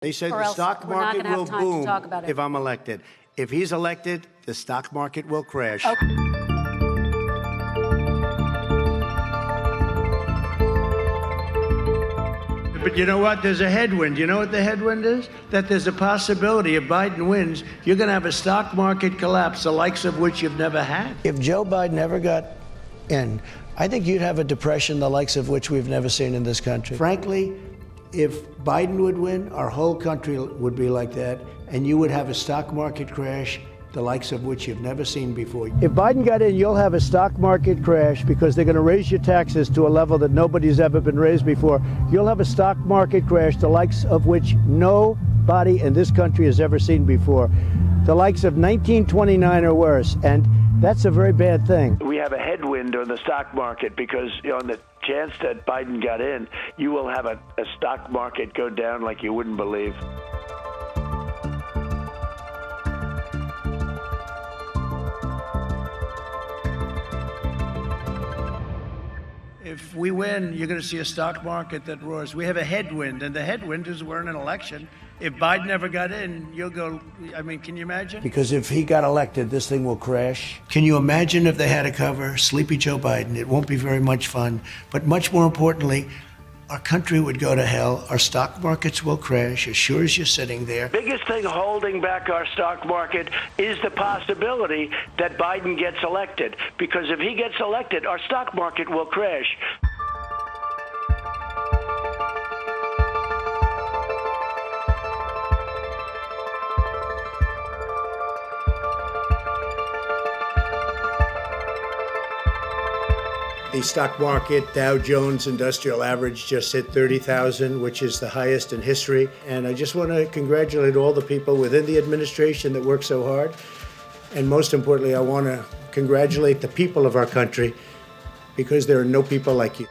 They said Or the else stock we're not market gonna have will time to boom talk about it. if I'm elected. If he's elected, the stock market will crash. Okay. But you know what? There's a headwind. You know what the headwind is? That there's a possibility if Biden wins, you're going to have a stock market collapse, the likes of which you've never had. If Joe Biden ever got in, I think you'd have a depression, the likes of which we've never seen in this country. Frankly, if Biden would win, our whole country would be like that, and you would have a stock market crash, the likes of which you've never seen before. If Biden got in, you'll have a stock market crash because they're going to raise your taxes to a level that nobody's ever been raised before. You'll have a stock market crash, the likes of which nobody in this country has ever seen before. The likes of 1929 or worse, and that's a very bad thing. We have a headwind on the stock market because on the chance that Biden got in, you will have a stock market go down like you wouldn't believe. If we win, you're going to see a stock market that roars. We have a headwind, and the headwind is we're in an election. If Biden never got in, you'll go, I mean, can you imagine? Because if he got elected, this thing will crash. Can you imagine if they had to cover Sleepy Joe Biden? It won't be very much fun. But much more importantly, our country would go to hell. Our stock markets will crash as sure as you're sitting there. Biggest thing holding back our stock market is the possibility that Biden gets elected. Because if he gets elected, our stock market will crash. The stock market, Dow Jones Industrial Average, just hit 30,000, which is the highest in history. And I just want to congratulate all the people within the administration that work so hard. And most importantly, I want to congratulate the people of our country because there are no people like you.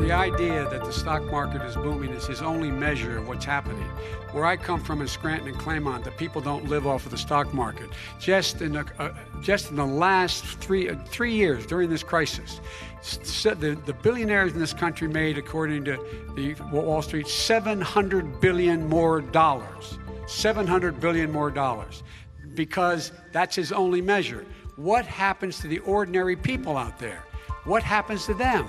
The idea that the stock market is booming is his only measure of what's happening. Where I come from in Scranton and Claymont, the people don't live off of the stock market. Just in the last three years during this crisis, the billionaires in this country made, according to the Wall Street, $700 billion more dollars. $700 billion more dollars, because that's his only measure. What happens to the ordinary people out there? What happens to them?